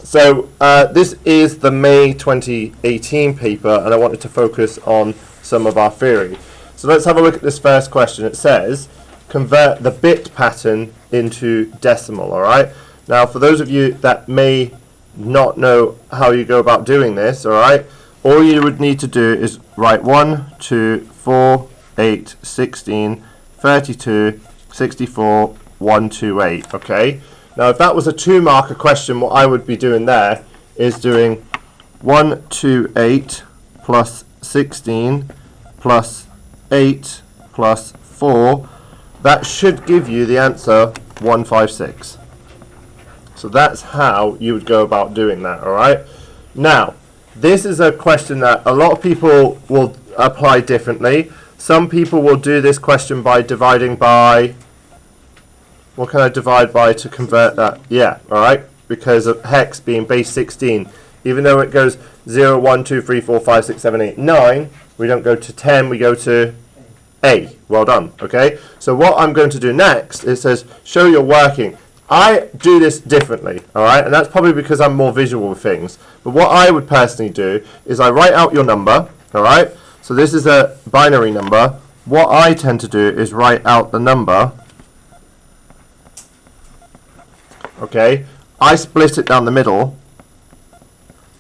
So this is the May 2018 paper, and I wanted to focus on some of our theory. So let's have a look at this first question. It says, convert the bit pattern into decimal, all right? Now, for those of you that may not know how you go about doing this, all right, all you would need to do is write 1, 2, 4, 8, 16, 32, 64, 128, okay? Now, if that was a 2-marker question, what I would be doing there is doing 128 plus 16 plus 8 plus 4. That should give you the answer 156. So that's how you would go about doing that, all right? Now, this is a question that a lot of people will apply differently. Some people will do this question by dividing by, what can I divide by to convert that? Yeah, all right, because of hex being base 16. Even though it goes 0, 1, 2, 3, 4, 5, 6, 7, 8, 9, we don't go to 10, we go to A. Well done, okay? So what I'm going to do next, it says, show your working. I do this differently, all right? And that's probably because I'm more visual with things. But what I would personally do is I write out your number, all right? So this is a binary number. What I tend to do is write out the number. Okay, I split it down the middle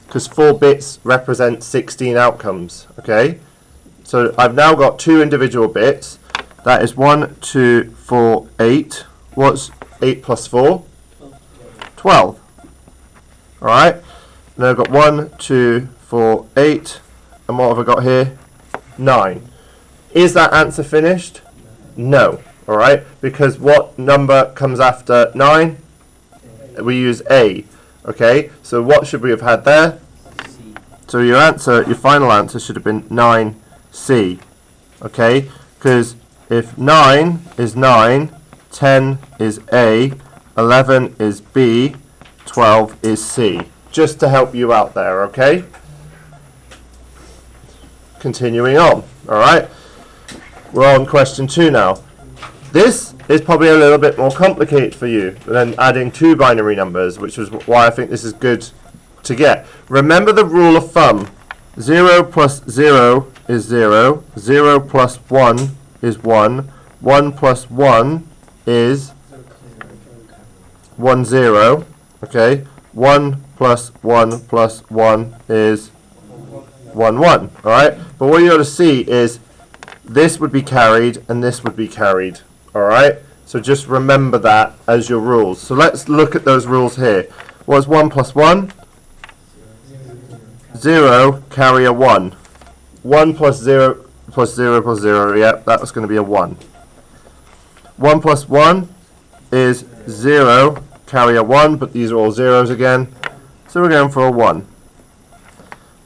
because 4 bits represent 16 outcomes. Okay, so I've now got 2 individual bits. That is 1, 2, 4, 8. What's 8 plus 4? 12. All right, and I've got 1, 2, 4, 8. And what have I got here? 9. Is that answer finished? No. All right, because what number comes after 9? We use A. Okay, so what should we have had there? C. So your answer, your final answer should have been 9C. Okay, because if 9 is 9, 10 is A, 11 is B, 12 is C. Just to help you out there, okay? Continuing on, all right? We're on question 2 now. This is probably a little bit more complicated for you than adding 2 binary numbers, which is why I think this is good to get. Remember the rule of thumb. 0 plus 0 is 0. 0 plus 1 is 1. 1 plus 1 is 1, 0. Okay. 1 plus 1 plus 1 is 1, 1. All right. But what you got to see is this would be carried and this would be carried. All right, so just remember that as your rules. So let's look at those rules here. What's 1 plus 1? 0, carry a 1. 1 plus 0 plus 0 plus 0, yep, that was going to be a 1. 1 plus 1 is 0, carry a 1, but these are all zeros again. So we're going for a 1.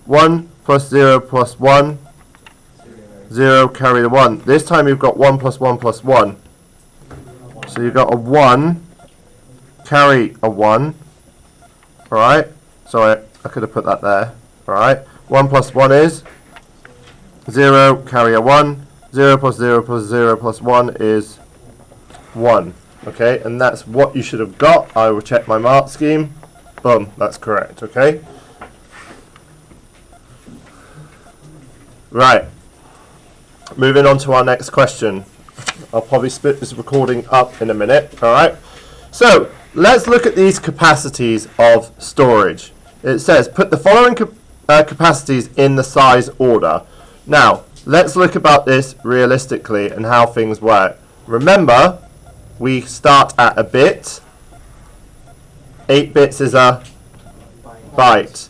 1 plus 0 plus 1, 0, carry the 1. This time you've got 1 plus 1 plus 1. So you've got a 1, carry a 1, alright, sorry, I could have put that there, alright, 1 plus 1 is 0, carry a 1, 0 plus 0 plus 0 plus 1 is 1, okay, and that's what you should have got. I will check my mark scheme, boom, that's correct, okay. Right, moving on to our next question. I'll probably split this recording up in a minute, alright? So, let's look at these capacities of storage. It says, put the following capacities in the size order. Now, let's look about this realistically and how things work. Remember, we start at a bit. 8 bits is a byte.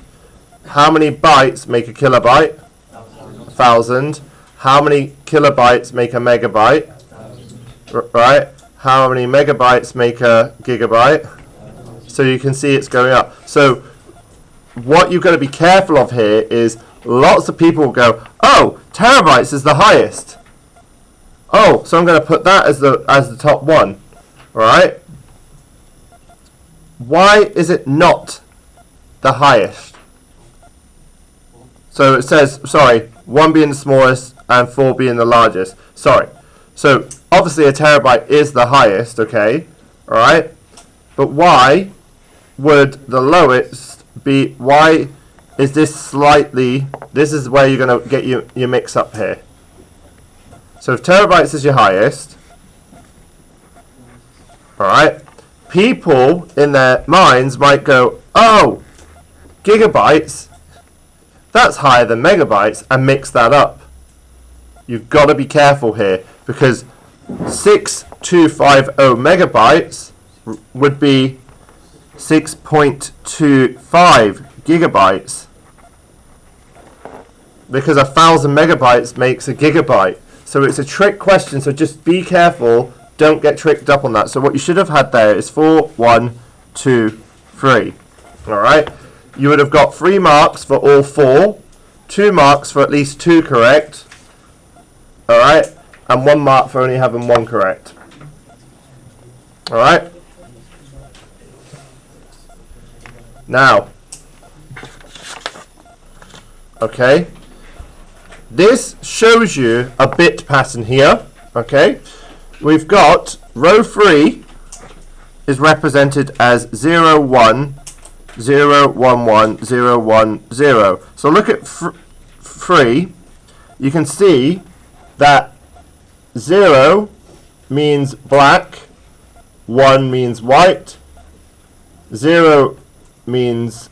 How many bytes make a kilobyte? 1,000. How many kilobytes make a megabyte? Right? How many megabytes make a gigabyte? So you can see it's going up. So what you've got to be careful of here is lots of people will go, oh, terabytes is the highest. Oh, so I'm going to put that as the top one. All right? Why is it not the highest? So it says, sorry, 1 being the smallest and 4 being the largest. Sorry. So obviously a terabyte is the highest, okay? All right? But why would the lowest be, why is this slightly, this is where you're going to get your mix up here. So if terabytes is your highest, alright, people in their minds might go, oh, gigabytes, that's higher than megabytes, and mix that up. You've got to be careful here, because 6250 megabytes would be 6.25 gigabytes, because 1,000 megabytes makes a gigabyte. So it's a trick question, so just be careful, don't get tricked up on that. So what you should have had there is 4, 1, 2, 3. Alright, you would have got 3 marks for all 4, 2 marks for at least 2 correct, alright, and 1 mark for only having 1 correct. Alright, now, okay, this shows you a bit pattern here. Okay, we've got row 3 is represented as 0, 1, 0, 1, 1, 0, 1, 0. So look at 3, you can see that 0 means black, 1 means white, 0 means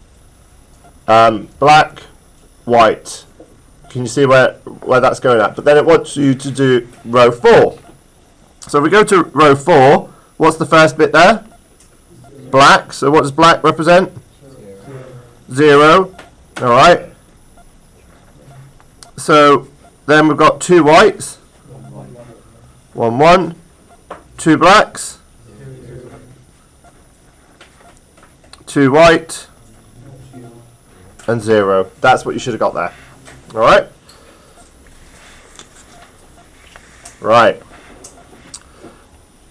black, white. Can you see where that's going at? But then it wants you to do row 4. So if we go to row 4, what's the first bit there? Black. So what does black represent? 0. Alright. So then we've got 2 whites. 1, 1. 2 blacks. 2 white. And 0. That's what you should have got there. Alright? Right.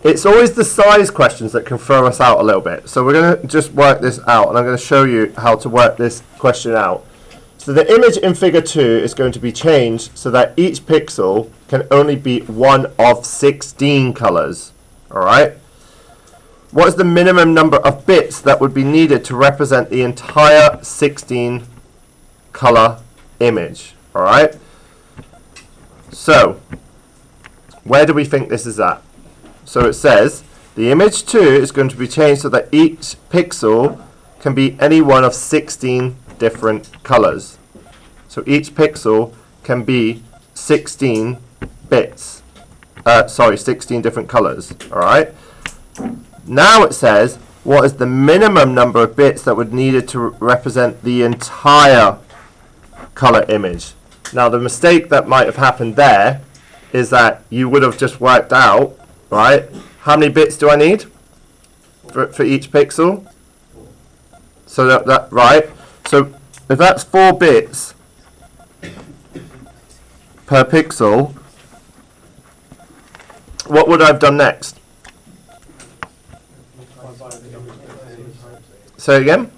It's always the size questions that can throw us out a little bit. So we're going to just work this out, and I'm going to show you how to work this question out. So the image in figure 2 is going to be changed so that each pixel can only be one of 16 colors. Alright? What is the minimum number of bits that would be needed to represent the entire 16 color image? Alright? So, where do we think this is at? So it says the image 2 is going to be changed so that each pixel can be any one of 16 different colors. So each pixel can be 16 bits. 16 different colors. Alright? Now it says what is the minimum number of bits that would needed to represent the entire color image. Now the mistake that might have happened there is that you would have just worked out, right, how many bits do I need for each pixel? So that right, so if that's 4 bits per pixel, what would I have done next? Say again?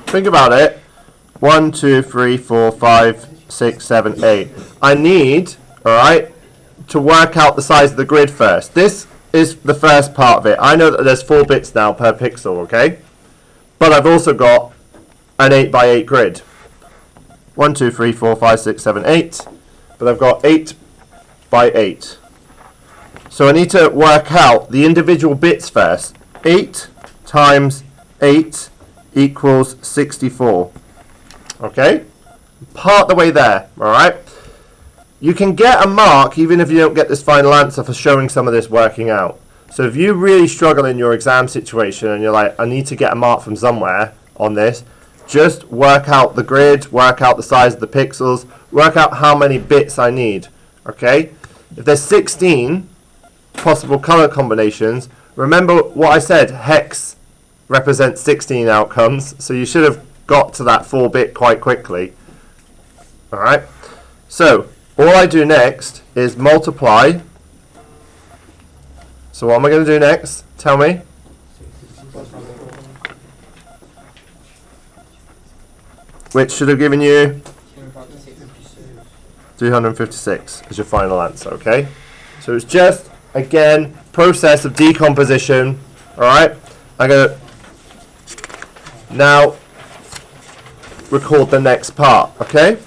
Think about it. 1, 2, 3, 4, 5, 6, 7, 8. I need, alright, to work out the size of the grid first. This is the first part of it. I know that there's 4 bits now per pixel, okay? But I've also got an 8 by 8 grid. 1, 2, 3, 4, 5, 6, 7, 8. But I've got 8 by 8. So I need to work out the individual bits first. 8 times 8 equals 64. Okay? Part the way there, alright? You can get a mark even if you don't get this final answer for showing some of this working out. So if you really struggle in your exam situation and you're like, I need to get a mark from somewhere on this, just work out the grid, work out the size of the pixels, work out how many bits I need. Okay? If there's 16 possible color combinations, remember what I said, hex represents 16 outcomes, so you should have got to that 4-bit quite quickly. Alright, so all I do next is multiply. So what am I going to do next? Tell me. Which should have given you 356 as your final answer, okay? So it's just again, process of decomposition. All right, I'm going to now record the next part, okay?